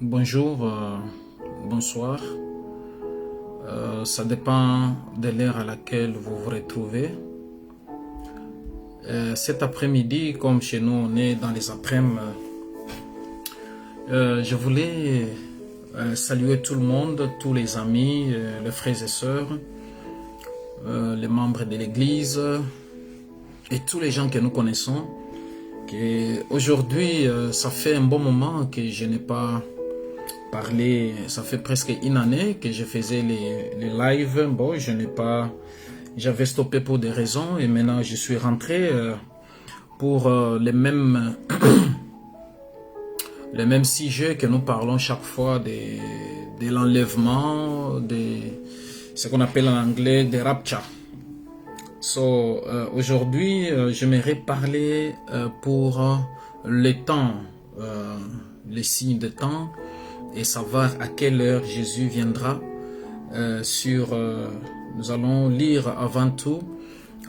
Bonjour, bonsoir. Ça dépend de l'heure à laquelle vous vous retrouvez. Cet après-midi, comme chez nous, on est dans les après-midi, je voulais saluer tout le monde, tous les amis, les frères et sœurs, les membres de l'église et tous les gens que nous connaissons. Aujourd'hui, ça fait un bon moment que je n'ai pas parlé, ça fait presque une année que je faisais les lives. Bon, j'avais stoppé pour des raisons et maintenant je suis rentré pour les mêmes les mêmes sujets que nous parlons chaque fois de l'enlèvement, de ce qu'on appelle en anglais des rapture. Aujourd'hui, j'aimerais parler pour le temps, les signes de temps et savoir à quelle heure Jésus viendra. Nous allons lire avant tout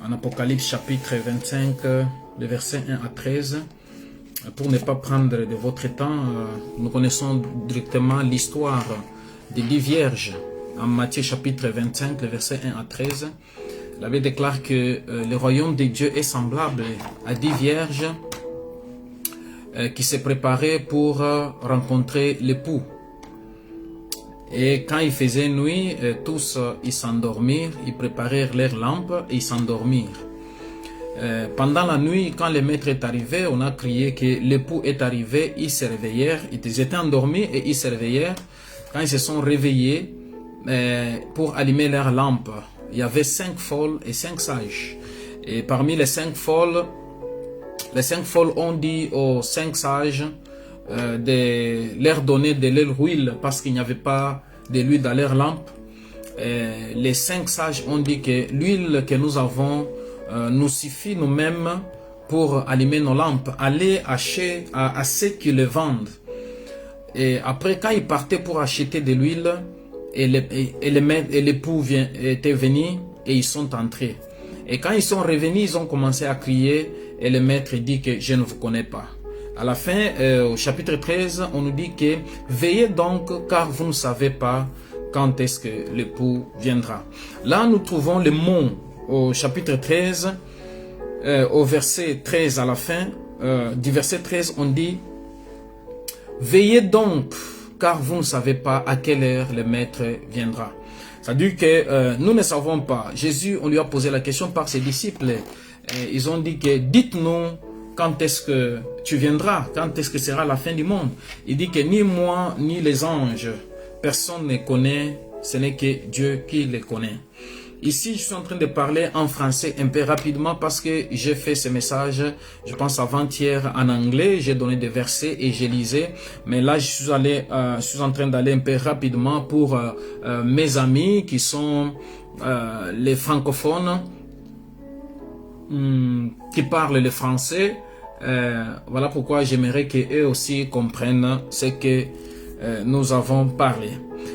en Apocalypse chapitre 25, le verset 1 à 13. Pour ne pas prendre de votre temps, nous connaissons directement l'histoire des 10 vierges en Matthieu chapitre 25, le verset 1 à 13. La Bible déclare que le royaume de Dieu est semblable à 10 vierges qui se préparaient pour rencontrer l'époux. Et quand il faisait nuit, tous ils s'endormirent, ils préparèrent leurs lampes et ils s'endormirent. Pendant la nuit, quand le maître est arrivé, on a crié que l'époux est arrivé, ils se réveillèrent, ils étaient endormis et ils se réveillèrent. Quand ils se sont réveillés pour allumer leurs lampes, il y avait 5 folles et 5 sages. Et parmi les 5 folles ont dit aux 5 sages de leur donner de l'huile parce qu'il n'y avait pas de l'huile dans leur lampe. Les 5 sages ont dit que l'huile que nous avons nous suffit nous-mêmes pour allumer nos lampes. Allez acheter à ceux qui le vendent. Et après, quand ils partaient pour acheter de l'huile, et l'époux était venu et ils sont entrés. Et quand ils sont revenus, ils ont commencé à crier et le maître dit que je ne vous connais pas. À la fin, au chapitre 13, on nous dit que veillez donc car vous ne savez pas quand est-ce que l'époux viendra. Là, nous trouvons le mot au chapitre 13, au verset 13 à la fin, du verset 13, on dit veillez donc car vous ne savez pas à quelle heure le maître viendra. C'est-à-dire que nous ne savons pas. Jésus, on lui a posé la question par ses disciples. Ils ont dit que dites-nous quand est-ce que tu viendras, quand est-ce que sera la fin du monde. Il dit que ni moi ni les anges, personne ne connaît, ce n'est que Dieu qui les connaît. Ici, je suis en train de parler en français un peu rapidement parce que j'ai fait ce message, je pense avant-hier en anglais, j'ai donné des versets et j'ai lisé. Mais là, je suis en train d'aller un peu rapidement pour mes amis qui sont les francophones, qui parlent le français. Voilà pourquoi j'aimerais qu'eux aussi comprennent ce que nous avons parlé.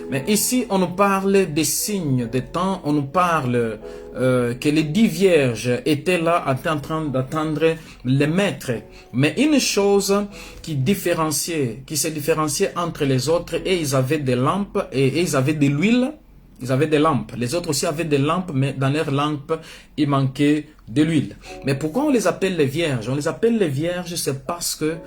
Mais ici, on nous parle des signes des temps, on nous parle que les 10 vierges étaient là en train d'attendre le maître. Mais une chose qui se différenciait entre les autres, et ils avaient des lampes et ils avaient de l'huile. Ils avaient des lampes. Les autres aussi avaient des lampes, mais dans leurs lampes, il manquait de l'huile. Mais pourquoi on les appelle les vierges? On les appelle les vierges, c'est parce que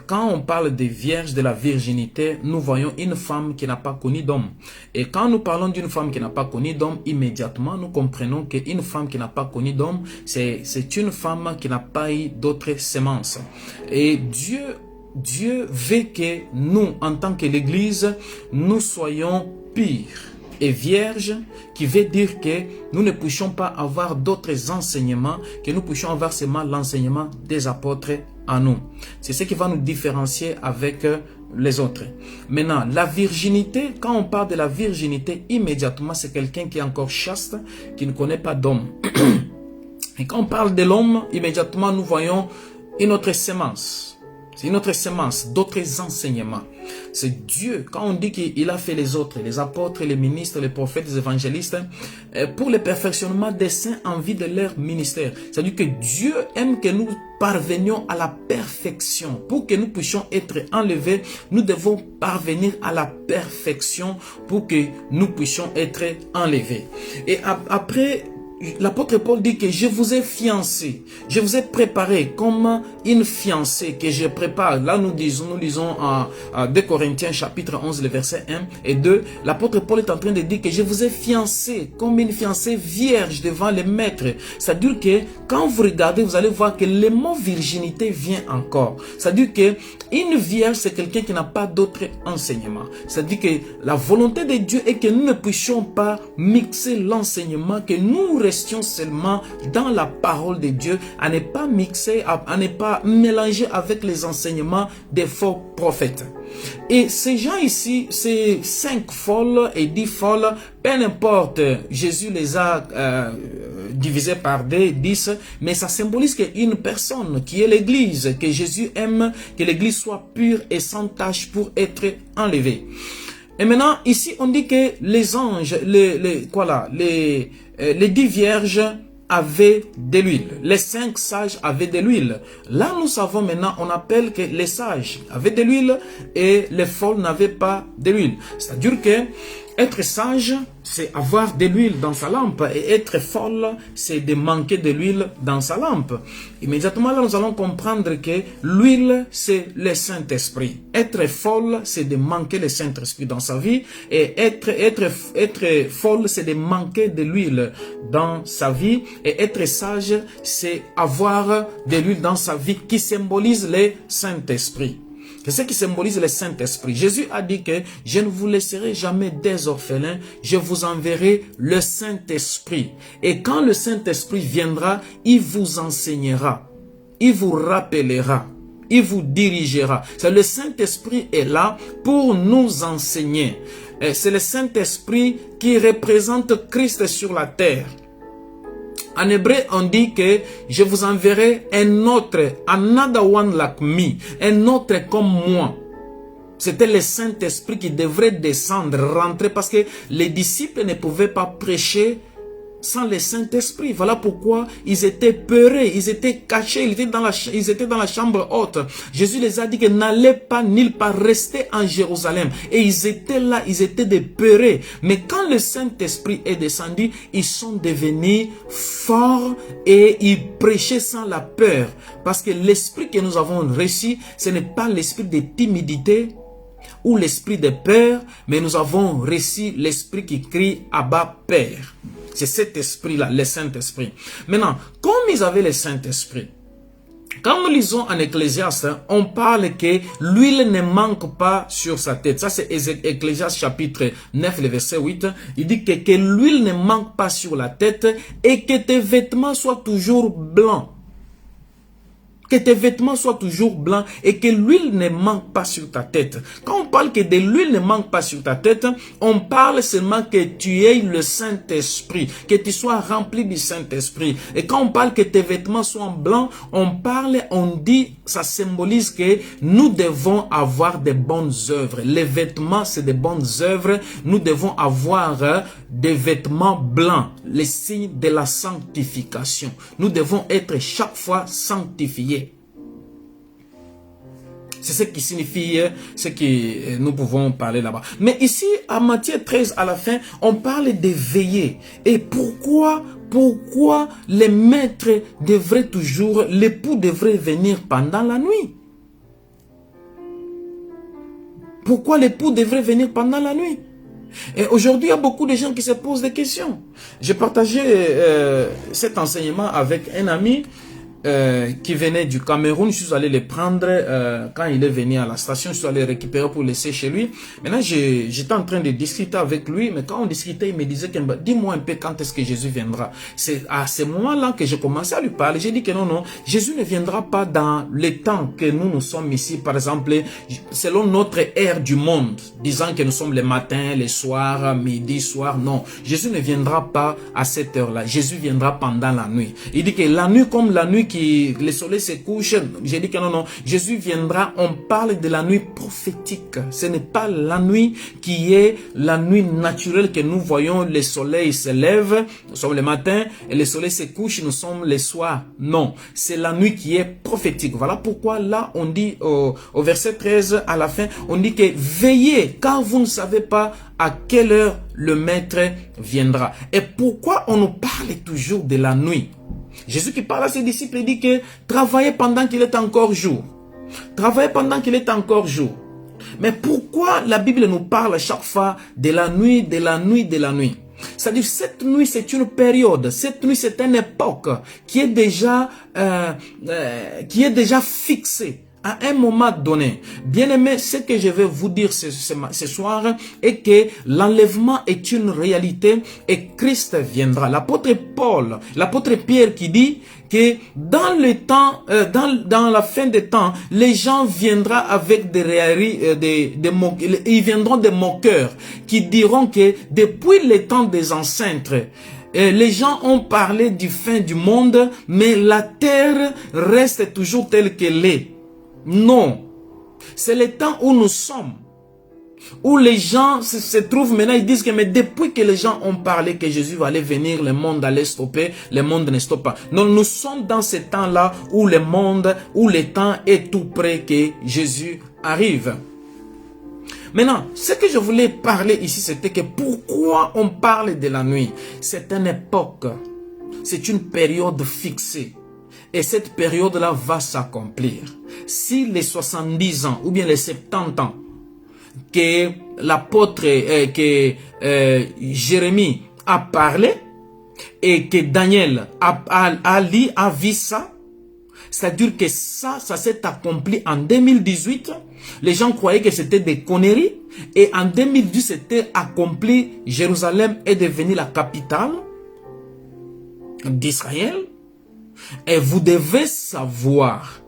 quand on parle des vierges, de la virginité, nous voyons une femme qui n'a pas connu d'homme. Et quand nous parlons d'une femme qui n'a pas connu d'homme, immédiatement, nous comprenons qu'une femme qui n'a pas connu d'homme, c'est une femme qui n'a pas eu d'autres semences. Et Dieu veut que nous, en tant que l'Église, nous soyons purs et vierge, qui veut dire que nous ne puissions pas avoir d'autres enseignements, que nous puissions avoir seulement l'enseignement des apôtres à nous. C'est ce qui va nous différencier avec les autres. Maintenant, la virginité, quand on parle de la virginité, immédiatement, c'est quelqu'un qui est encore chaste, qui ne connaît pas d'homme. Et quand on parle de l'homme, immédiatement, nous voyons une autre sémence. C'est une autre semence, d'autres enseignements. C'est Dieu, quand on dit qu'il a fait les autres, les apôtres, les ministres, les prophètes, les évangélistes, pour le perfectionnement des saints en vue de leur ministère. C'est-à-dire que Dieu aime que nous parvenions à la perfection. Pour que nous puissions être enlevés, nous devons parvenir à la perfection pour que nous puissions être enlevés. Et après, l'apôtre Paul dit que je vous ai fiancé, je vous ai préparé comme une fiancée que je prépare. Là nous lisons en 2 Corinthiens chapitre 11, le verset 1 et 2. L'apôtre Paul est en train de dire que je vous ai fiancé comme une fiancée vierge devant le maître. C'est-à-dire que quand vous regardez, vous allez voir que le mot virginité vient encore. C'est-à-dire que une vierge, c'est quelqu'un qui n'a pas d'autre enseignement. C'est-à-dire que la volonté de Dieu est que nous ne puissions pas mixer l'enseignement, que nous restions seulement dans la parole de Dieu, à ne pas mixer, à ne pas mélanger avec les enseignements des faux prophètes. Et ces gens ici, ces 5 folles et 10 folles, peu importe, Jésus les a divisés par 10, mais ça symbolise qu'une personne qui est l'Église, que Jésus aime, que l'Église soit pure et sans tache pour être enlevée. Et maintenant, ici, on dit que les anges, les 10 vierges avaient de l'huile. Les 5 sages avaient de l'huile. Là, nous savons maintenant, on appelle que les sages avaient de l'huile et les folles n'avaient pas de l'huile. C'est-à-dire que être sage, c'est avoir de l'huile dans sa lampe. Et être folle, c'est de manquer de l'huile dans sa lampe. Immédiatement, là, nous allons comprendre que l'huile, c'est le Saint-Esprit. Être folle, c'est de manquer le Saint-Esprit dans sa vie. Et être folle, c'est de manquer de l'huile dans sa vie. Et être sage, c'est avoir de l'huile dans sa vie qui symbolise le Saint-Esprit. C'est ce qui symbolise le Saint-Esprit. Jésus a dit que je ne vous laisserai jamais des orphelins, je vous enverrai le Saint-Esprit. Et quand le Saint-Esprit viendra, il vous enseignera, il vous rappellera, il vous dirigera. Le Saint-Esprit est là pour nous enseigner. C'est le Saint-Esprit qui représente Christ sur la terre. En hébreu, on dit que je vous enverrai un autre, another one like me, un autre comme moi. C'était le Saint-Esprit qui devrait descendre, rentrer, parce que les disciples ne pouvaient pas prêcher sans le Saint-Esprit. Voilà pourquoi ils étaient peureux, ils étaient cachés, ils étaient dans la chambre haute. Jésus les a dit que n'allez pas nulle part, rester en Jérusalem. Et ils étaient là, ils étaient des peureux. Mais quand le Saint-Esprit est descendu, ils sont devenus forts et ils prêchaient sans la peur. Parce que l'esprit que nous avons reçu, ce n'est pas l'esprit de timidité ou l'esprit de peur, mais nous avons reçu l'esprit qui crie Abba Père. C'est cet esprit-là, le Saint-Esprit. Maintenant, comme ils avaient le Saint-Esprit, quand nous lisons en Ecclésiaste, on parle que l'huile ne manque pas sur sa tête. Ça, c'est Ecclésiaste chapitre 9, le verset 8. Il dit que l'huile ne manque pas sur la tête et que tes vêtements soient toujours blancs. Que tes vêtements soient toujours blancs et que l'huile ne manque pas sur ta tête. Quand on parle que de l'huile ne manque pas sur ta tête, on parle seulement que tu aies le Saint-Esprit, que tu sois rempli du Saint-Esprit. Et quand on parle que tes vêtements soient blancs, on dit, ça symbolise que nous devons avoir de bonnes œuvres. Les vêtements, c'est de bonnes œuvres. Nous devons avoir des vêtements blancs, les signes de la sanctification. Nous devons être chaque fois sanctifiés. C'est ce qui signifie ce que nous pouvons parler là-bas. Mais ici, à Matthieu 13, à la fin, on parle de veiller. Et pourquoi les maîtres devraient toujours, l'époux devrait venir pendant la nuit? Pourquoi l'époux devrait venir pendant la nuit? Et aujourd'hui, il y a beaucoup de gens qui se posent des questions. J'ai partagé cet enseignement avec un ami qui venait du Cameroun. Je suis allé le prendre quand il est venu à la station. Je suis allé le récupérer pour le laisser chez lui. Maintenant, j'étais en train de discuter avec lui. Mais quand on discutait, il me disait, dis-moi un peu quand est-ce que Jésus viendra. C'est à ce moment-là que j'ai commencé à lui parler. J'ai dit que non, Jésus ne viendra pas dans le temps que nous sommes ici. Par exemple, selon notre ère du monde, disant que nous sommes les matins, les soirs, midi, soir. Non, Jésus ne viendra pas à cette heure-là. Jésus viendra pendant la nuit. Il dit que la nuit comme la nuit le soleil se couche. J'ai dit que non, non. Jésus viendra, on parle de la nuit prophétique. Ce n'est pas la nuit qui est la nuit naturelle que nous voyons. Le soleil se lève, nous sommes le matin, et le soleil se couche, nous sommes le soir. Non, c'est la nuit qui est prophétique. Voilà pourquoi là, on dit au verset 13, à la fin, on dit que veillez, car vous ne savez pas à quelle heure le maître viendra. Et pourquoi on nous parle toujours de la nuit? Jésus qui parle à ses disciples, il dit que travaillez pendant qu'il est encore jour. Travaillez pendant qu'il est encore jour. Mais pourquoi la Bible nous parle à chaque fois de la nuit, de la nuit, de la nuit? C'est-à-dire, cette nuit, c'est une période. Cette nuit, c'est une époque qui est déjà fixée à un moment donné. Bien aimé, ce que je vais vous dire ce soir est que l'enlèvement est une réalité et Christ viendra. L'apôtre Paul, l'apôtre Pierre qui dit que dans le temps, dans la fin des temps, les gens viendront avec des railleries, ils viendront des moqueurs qui diront que depuis le temps des ancêtres, les gens ont parlé du fin du monde, mais la terre reste toujours telle qu'elle est. Non, c'est le temps où nous sommes, où les gens se trouvent maintenant, ils disent que mais depuis que les gens ont parlé que Jésus va aller venir, le monde allait stopper, le monde ne stoppe pas. Non, nous sommes dans ce temps-là où le monde, où le temps est tout près que Jésus arrive. Maintenant, ce que je voulais parler ici, c'était que pourquoi on parle de la nuit? C'est une époque, c'est une période fixée. Et cette période-là va s'accomplir. Si les 70 ans ou bien les 70 ans que l'apôtre, Jérémie a parlé et que Daniel a vu ça, c'est-à-dire que ça s'est accompli en 2018. Les gens croyaient que c'était des conneries. Et en 2010, c'était accompli. Jérusalem est devenue la capitale d'Israël. Et vous devez savoir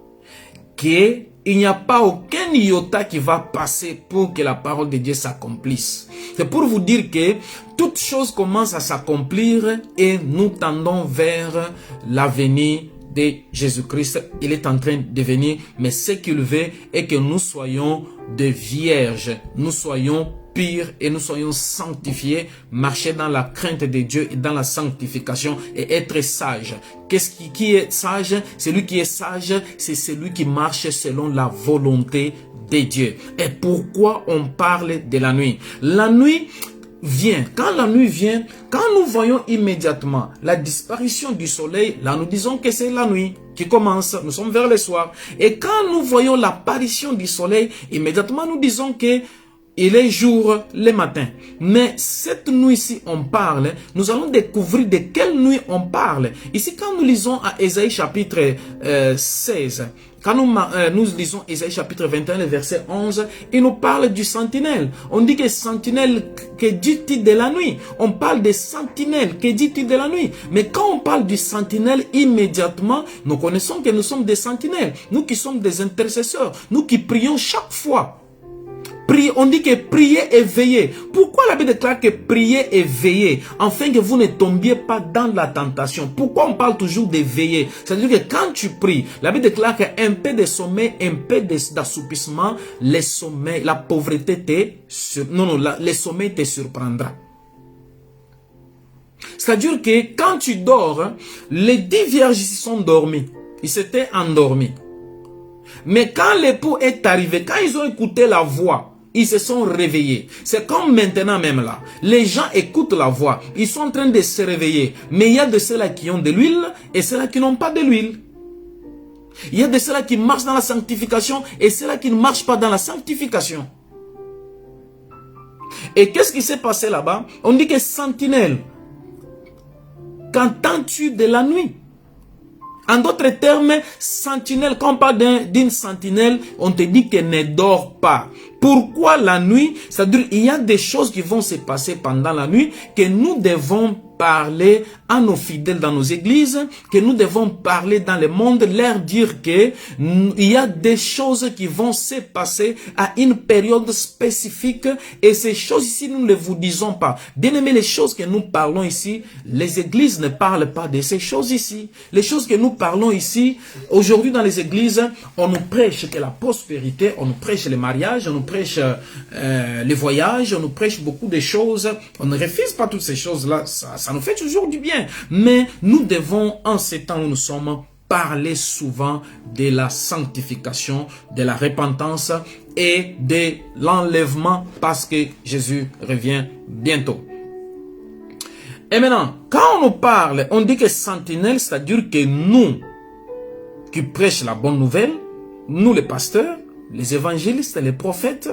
qu'il n'y a pas aucun iota qui va passer pour que la parole de Dieu s'accomplisse. C'est pour vous dire que toute chose commence à s'accomplir et nous tendons vers l'avenir de Jésus-Christ. Il est en train de venir, mais ce qu'il veut est que nous soyons des vierges, nous soyons purs et nous soyons sanctifiés, marcher dans la crainte de Dieu et dans la sanctification et être sage. Qui est sage? Celui qui est sage, c'est celui qui marche selon la volonté de Dieu. Et pourquoi on parle de la nuit? La nuit vient. Quand la nuit vient, quand nous voyons immédiatement la disparition du soleil, là nous disons que c'est la nuit qui commence, nous sommes vers le soir. Et quand nous voyons l'apparition du soleil, immédiatement nous disons que il est jour le matin. Mais cette nuit-ci, on parle, nous allons découvrir de quelle nuit on parle. Ici, quand nous lisons à Ésaïe chapitre 16, quand nous lisons Ésaïe chapitre 21, le verset 11, il nous parle du sentinelle. On dit que sentinelle, que dit-il de la nuit? On parle de sentinelle, que dit-il de la nuit? Mais quand on parle du sentinelle, immédiatement, nous connaissons que nous sommes des sentinelles. Nous qui sommes des intercesseurs, nous qui prions chaque fois. On dit que prier et veiller. Pourquoi la Bible déclare que prier et veiller? Afin que vous ne tombiez pas dans la tentation. Pourquoi on parle toujours de veiller? C'est-à-dire que quand tu pries, la Bible déclare qu'un peu de sommeil, un peu d'assoupissement, le sommeil, la pauvreté le sommeil te surprendra. C'est-à-dire que quand tu dors, les 10 vierges ici sont dormies. Ils s'étaient endormis. Mais quand l'époux est arrivé, quand ils ont écouté la voix, ils se sont réveillés. C'est comme maintenant même là. Les gens écoutent la voix. Ils sont en train de se réveiller. Mais il y a de ceux-là qui ont de l'huile et ceux-là qui n'ont pas de l'huile. Il y a de ceux-là qui marchent dans la sanctification et ceux-là qui ne marchent pas dans la sanctification. Et qu'est-ce qui s'est passé là-bas? On dit que sentinelle. Qu'entends-tu de la nuit? En d'autres termes, sentinelle, quand on parle d'une sentinelle, on te dit qu'elle ne dort pas. Pourquoi la nuit? C'est-à-dire il y a des choses qui vont se passer pendant la nuit que nous devons parler à nos fidèles dans nos églises, que nous devons parler dans le monde, leur dire que il y a des choses qui vont se passer à une période spécifique et ces choses ici, nous ne vous disons pas. Bien aimé, les choses que nous parlons ici, les églises ne parlent pas de ces choses ici. Les choses que nous parlons ici, aujourd'hui dans les églises, on nous prêche que la prospérité, on nous prêche les mariages, on nous prêche les voyages, on nous prêche beaucoup de choses. On ne refuse pas toutes ces choses-là, ça nous fait toujours du bien. Mais nous devons, en ces temps où nous sommes, parler souvent de la sanctification, de la repentance et de l'enlèvement parce que Jésus revient bientôt. Et maintenant, quand on nous parle, on dit que sentinelle, c'est-à-dire que nous qui prêchons la bonne nouvelle, nous les pasteurs, les évangélistes, les prophètes,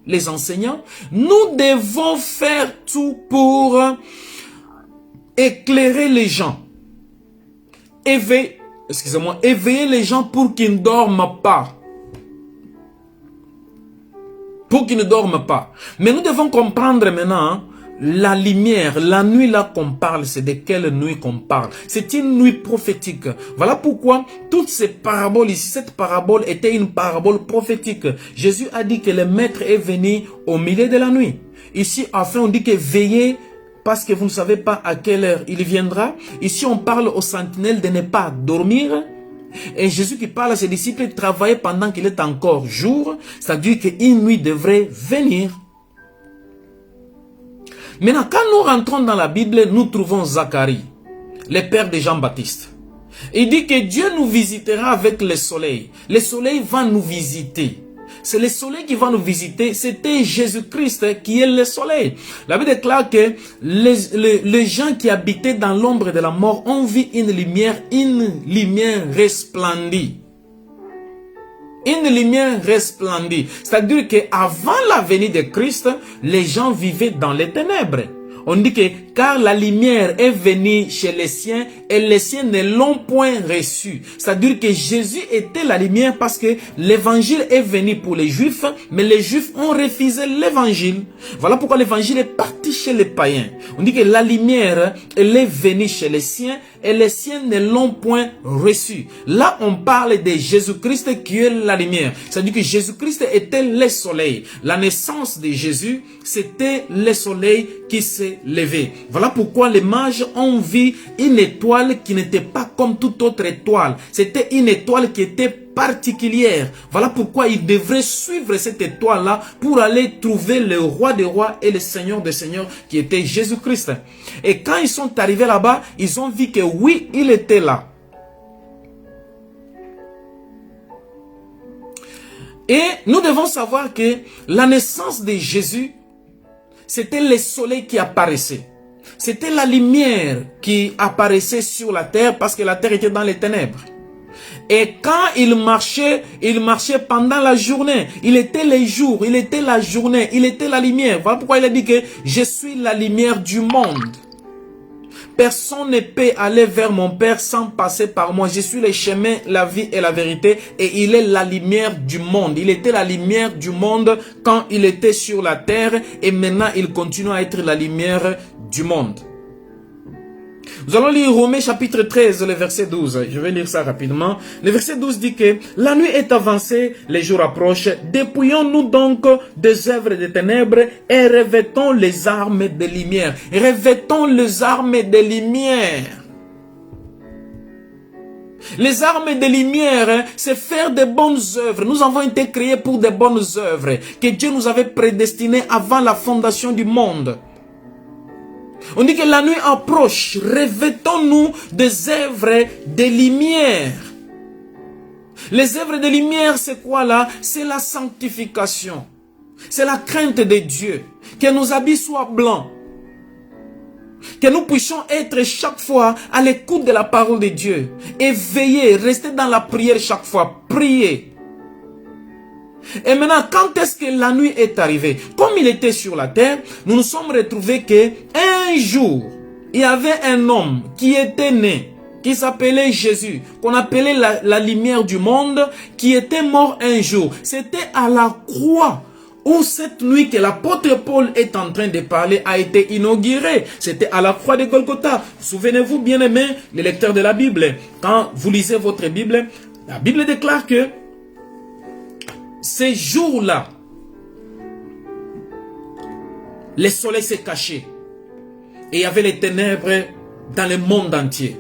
les enseignants, nous devons faire tout pour éclairer les gens, éveiller les gens pour qu'ils ne dorment pas. Pour qu'ils ne dorment pas. Mais nous devons comprendre maintenant, la lumière, la nuit là qu'on parle, c'est de quelle nuit qu'on parle? C'est une nuit prophétique. Voilà pourquoi toutes ces paraboles ici, cette parabole était une parabole prophétique. Jésus a dit que le maître est venu au milieu de la nuit. Ici, enfin, on dit que veillez parce que vous ne savez pas à quelle heure il viendra. Ici, on parle aux sentinelles de ne pas dormir. Et Jésus qui parle à ses disciples travailler pendant qu'il est encore jour. C'est-à-dire qu'une nuit devrait venir. Maintenant, quand nous rentrons dans la Bible, nous trouvons Zacharie, le père de Jean-Baptiste. Il dit que Dieu nous visitera avec le soleil. Le soleil va nous visiter. C'est le soleil qui va nous visiter. C'était Jésus-Christ qui est le soleil. La Bible déclare que les gens qui habitaient dans l'ombre de la mort ont vu une lumière resplendie. Une lumière resplendie. C'est-à-dire qu'avant la venue de Christ, les gens vivaient dans les ténèbres. On dit que car la lumière est venue chez les siens et les siens ne l'ont point reçue. C'est-à-dire que Jésus était la lumière parce que l'évangile est venu pour les juifs, mais les juifs ont refusé l'évangile. Voilà pourquoi l'évangile est parti chez les païens. On dit que la lumière, elle est venue chez les siens et les siens ne l'ont point reçue. Là, on parle de Jésus-Christ qui est la lumière. C'est-à-dire que Jésus-Christ était le soleil. La naissance de Jésus, c'était le soleil qui s'est levé. Voilà pourquoi les mages ont vu une étoile qui n'était pas comme toute autre étoile. C'était une étoile qui était particulière. Voilà pourquoi ils devraient suivre cette étoile-là pour aller trouver le roi des rois et le seigneur des seigneurs qui était Jésus-Christ. Et quand ils sont arrivés là-bas, ils ont vu que oui, il était là. Et nous devons savoir que la naissance de Jésus, c'était le soleil qui apparaissait. C'était la lumière qui apparaissait sur la terre parce que la terre était dans les ténèbres. Et quand il marchait pendant la journée. Il était le jour, il était la journée, il était la lumière. Voilà pourquoi il a dit que je suis la lumière du monde. Personne ne peut aller vers mon Père sans passer par moi. Je suis le chemin, la vie et la vérité. Et il est la lumière du monde. Il était la lumière du monde quand il était sur la terre. Et maintenant, il continue à être la lumière du monde. Nous allons lire Romains chapitre 13, le verset 12. Je vais lire ça rapidement. Le verset 12 dit que la nuit est avancée, les jours approchent. Dépouillons-nous donc des œuvres des ténèbres et revêtons les armes de lumière. Revêtons les armes de lumière. Les armes de lumière, c'est faire de bonnes œuvres. Nous avons été créés pour de bonnes œuvres que Dieu nous avait prédestinées avant la fondation du monde. On dit que la nuit approche. Revêtons-nous des œuvres de lumière. Les œuvres de lumière, c'est quoi là? C'est la sanctification. C'est la crainte de Dieu. Que nos habits soient blancs. Que nous puissions être chaque fois à l'écoute de la parole de Dieu. Et veiller, rester dans la prière chaque fois. Prier. Et maintenant, quand est-ce que la nuit est arrivée? Comme il était sur la terre, nous nous sommes retrouvés qu'un jour, il y avait un homme qui était né, qui s'appelait Jésus, qu'on appelait la lumière du monde, qui était mort un jour. C'était à la croix où cette nuit que l'apôtre Paul est en train de parler a été inaugurée. C'était à la croix de Golgotha. Souvenez-vous, bien aimés, les lecteurs de la Bible, quand vous lisez votre Bible, la Bible déclare que ces jours-là, le soleil s'est caché et il y avait les ténèbres dans le monde entier.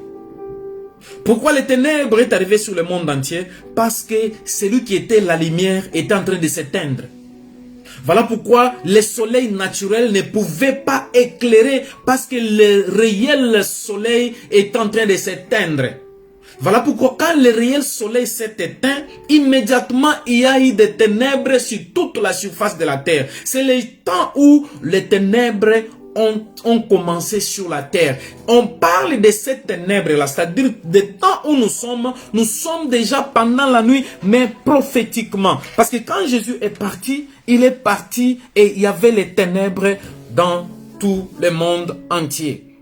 Pourquoi les ténèbres est arrivé sur le monde entier? Parce que celui qui était la lumière était en train de s'éteindre. Voilà pourquoi le soleil naturel ne pouvait pas éclairer, parce que le réel soleil est en train de s'éteindre. Voilà pourquoi quand le réel soleil s'est éteint, immédiatement il y a eu des ténèbres sur toute la surface de la terre. C'est le temps où les ténèbres ont commencé sur la terre. On parle de ces ténèbres-là, c'est-à-dire des temps où nous sommes déjà pendant la nuit, mais prophétiquement. Parce que quand Jésus est parti, il est parti et il y avait les ténèbres dans tout le monde entier.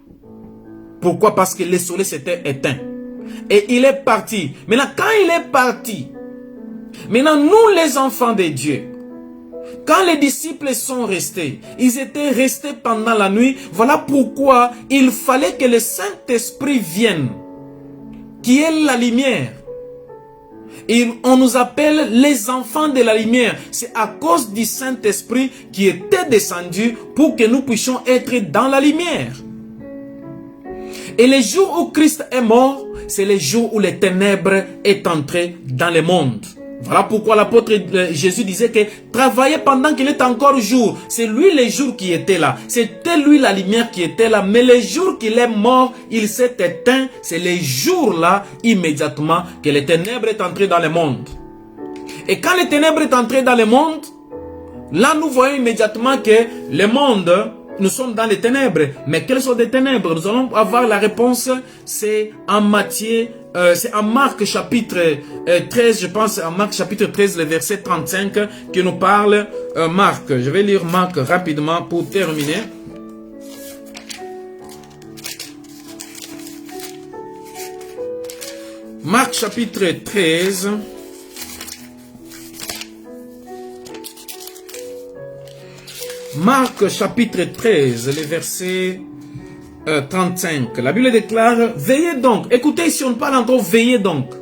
Pourquoi? Parce que le soleil s'était éteint. Et il est parti. Maintenant, quand il est parti, maintenant nous les enfants de Dieu, quand les disciples sont restés, ils étaient restés pendant la nuit. Voilà pourquoi il fallait que le Saint-Esprit vienne, qui est la lumière. Et on nous appelle les enfants de la lumière. C'est à cause du Saint-Esprit qui était descendu pour que nous puissions être dans la lumière. Et le jour où Christ est mort, c'est le jour où les ténèbres est entré dans le monde. Voilà pourquoi l'apôtre Jésus disait que travaillez pendant qu'il est encore jour. C'est lui le jour qui était là. C'était lui la lumière qui était là. Mais le jour qu'il est mort, il s'est éteint. C'est le jour là, immédiatement, que les ténèbres est entré dans le monde. Et quand les ténèbres est entré dans le monde, là nous voyons immédiatement que le monde, nous sommes dans les ténèbres. Mais quelles sont les ténèbres? Nous allons avoir la réponse. C'est en Matthieu, c'est en Marc chapitre 13, je pense, en Marc chapitre 13, le verset 35, qui nous parle. Marc, je vais lire Marc rapidement pour terminer. Marc chapitre 13. Marc chapitre 13, le verset 35. La Bible déclare, veillez donc. Écoutez, si on parle encore, veillez donc.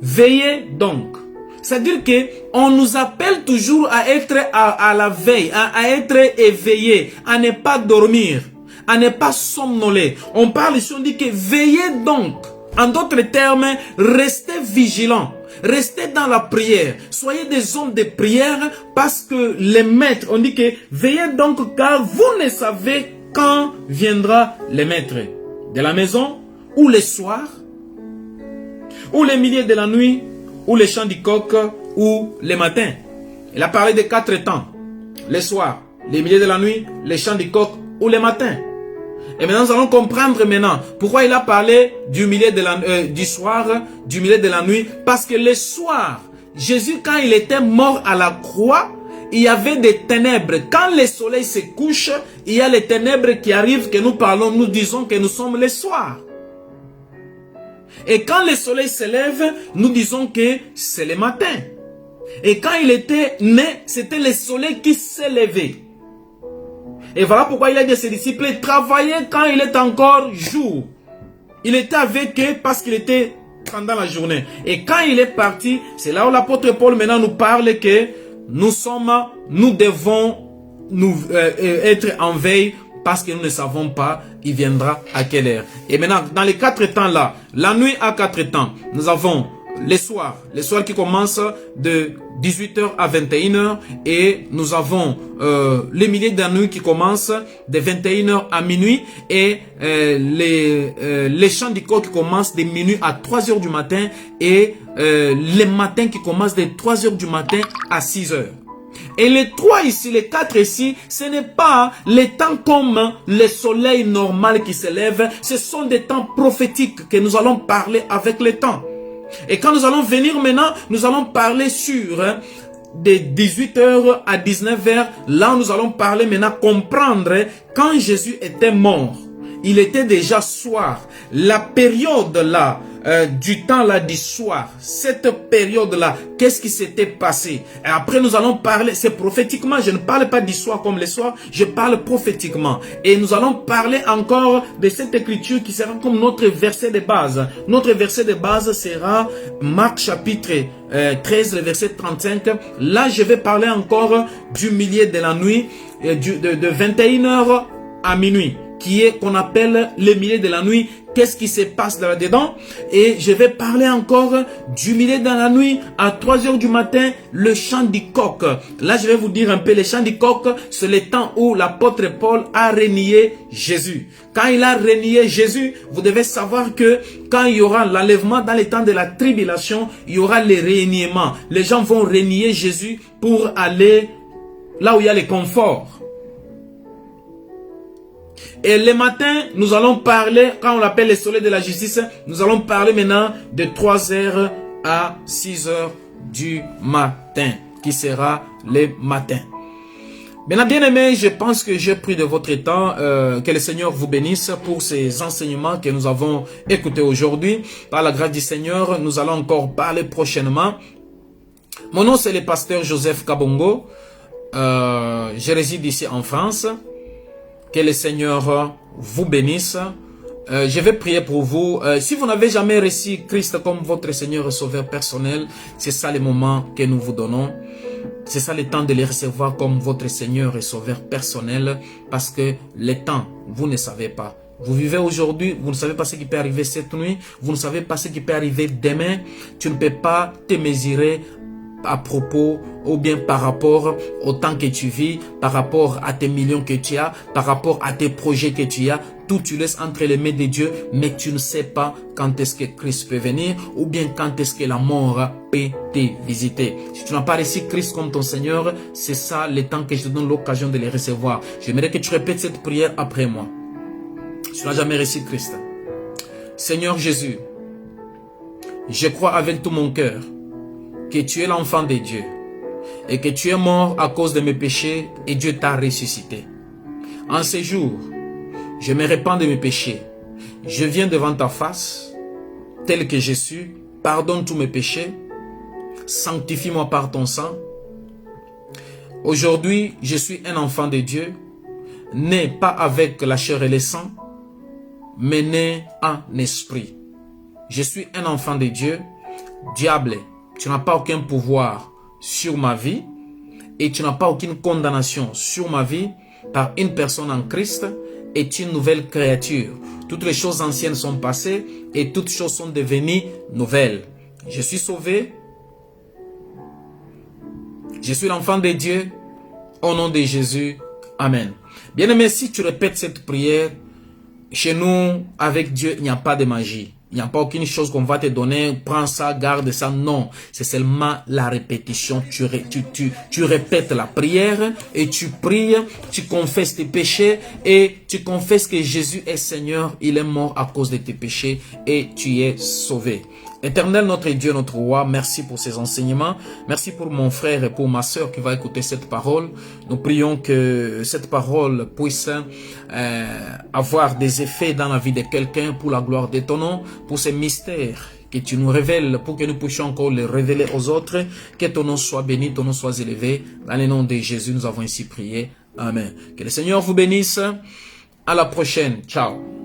Veillez donc. C'est-à-dire que on nous appelle toujours à être à la veille, à être éveillé, à ne pas dormir, à ne pas somnoler. On parle ici, on dit que veillez donc. En d'autres termes, restez vigilants. Restez dans la prière. Soyez des hommes de prière parce que les maîtres, on dit que veillez donc car vous ne savez quand viendra le maître de la maison ou le soir ou le milieu de la nuit ou le chant du coq ou le matin. Il a parlé de 4 temps. Le soir, le milieu de la nuit, le chant du coq ou le matin. Et maintenant, nous allons comprendre maintenant pourquoi il a parlé du milieu de du soir, du milieu de la nuit. Parce que le soir, Jésus, quand il était mort à la croix, il y avait des ténèbres. Quand le soleil se couche, il y a les ténèbres qui arrivent, que nous parlons, nous disons que nous sommes le soir. Et quand le soleil se lève, nous disons que c'est le matin. Et quand il était né, c'était le soleil qui s'est levé. Et voilà pourquoi il a dit à ses disciples, travaillez quand il est encore jour. Il était avec eux parce qu'il était pendant la journée. Et quand il est parti, c'est là où l'apôtre Paul maintenant nous parle que nous devons être en veille parce que nous ne savons pas il viendra à quelle heure. Et maintenant, dans les 4 temps là, la nuit a 4 temps. Nous avons les soirs qui commencent de 18h à 21h et nous avons les milieux de la nuit qui commencent de 21h à minuit et les chants du coq qui commencent de minuit à 3h du matin et les matins qui commencent de 3h du matin à 6h. Et les 3 ici, les 4 ici, ce n'est pas les temps comme le soleil normal qui se lève, ce sont des temps prophétiques que nous allons parler avec le temps. Et quand nous allons venir maintenant, nous allons parler sur de 18h à 19h. Là, nous allons parler maintenant, comprendre quand Jésus était mort. Il était déjà soir. La période là, du temps là du soir, cette période-là, qu'est-ce qui s'était passé? Et après, nous allons parler, c'est prophétiquement, je ne parle pas du soir comme les soirs, je parle prophétiquement. Et nous allons parler encore de cette écriture qui sera comme notre verset de base. Notre verset de base sera Marc chapitre 13, le verset 35. Là, je vais parler encore du milieu de la nuit, de 21h à minuit, qui est qu'on appelle le milieu de la nuit. Qu'est-ce qui se passe là-dedans? Et je vais parler encore du milieu de la nuit à 3h du matin, le chant du coq. Là, je vais vous dire un peu, le chant du coq, c'est le temps où l'apôtre Paul a renié Jésus. Quand il a renié Jésus, vous devez savoir que quand il y aura l'enlèvement dans les temps de la tribulation, il y aura les reniements. Les gens vont renier Jésus pour aller là où il y a le confort. Et le matin, nous allons parler, quand on l'appelle le soleil de la justice, nous allons parler maintenant de 3h à 6h du matin, qui sera le matin. Maintenant, bien aimé, je pense que j'ai pris de votre temps, que le Seigneur vous bénisse pour ces enseignements que nous avons écoutés aujourd'hui. Par la grâce du Seigneur, nous allons encore parler prochainement. Mon nom, c'est le pasteur Joseph Kabongo. Je réside ici en France. Que le Seigneur vous bénisse. Je vais prier pour vous. Si vous n'avez jamais reçu Christ comme votre Seigneur et Sauveur personnel, c'est ça le moment que nous vous donnons. C'est ça le temps de les recevoir comme votre Seigneur et Sauveur personnel. Parce que le temps, vous ne savez pas. Vous vivez aujourd'hui, vous ne savez pas ce qui peut arriver cette nuit. Vous ne savez pas ce qui peut arriver demain. Tu ne peux pas te mesurer à propos ou bien par rapport au temps que tu vis, par rapport à tes millions que tu as, par rapport à tes projets que tu as. Tout tu laisses entre les mains de Dieu, mais tu ne sais pas quand est-ce que Christ peut venir ou bien quand est-ce que la mort peut te visiter. Si tu n'as pas reçu Christ comme ton Seigneur, c'est ça le temps que je te donne l'occasion de les recevoir. J'aimerais que tu répètes cette prière après moi. Si tu n'as jamais reçu Christ. Seigneur Jésus, je crois avec tout mon cœur que tu es l'enfant de Dieu et que tu es mort à cause de mes péchés et Dieu t'a ressuscité. En ce jour, je me répands de mes péchés. Je viens devant ta face, tel que je suis. Pardonne tous mes péchés. Sanctifie-moi par ton sang. Aujourd'hui, je suis un enfant de Dieu, né pas avec la chair et le sang, mais né en esprit. Je suis un enfant de Dieu. Diable, tu n'as pas aucun pouvoir sur ma vie et tu n'as pas aucune condamnation sur ma vie. Par une personne en Christ est une nouvelle créature. Toutes les choses anciennes sont passées et toutes choses sont devenues nouvelles. Je suis sauvé. Je suis l'enfant de Dieu. Au nom de Jésus. Amen. Bien-aimé, si tu répètes cette prière, chez nous, avec Dieu, il n'y a pas de magie. Il n'y a pas aucune chose qu'on va te donner, prends ça, garde ça. Non, c'est seulement la répétition. Tu répètes la prière et tu pries, tu confesses tes péchés et tu confesses que Jésus est Seigneur. Il est mort à cause de tes péchés et tu es sauvé. Éternel, notre Dieu, notre roi, merci pour ces enseignements. Merci pour mon frère et pour ma sœur qui va écouter cette parole. Nous prions que cette parole puisse avoir des effets dans la vie de quelqu'un pour la gloire de ton nom, pour ces mystères que tu nous révèles, pour que nous puissions encore les révéler aux autres. Que ton nom soit béni, ton nom soit élevé. Dans le nom de Jésus, nous avons ainsi prié. Amen. Que le Seigneur vous bénisse. À la prochaine. Ciao.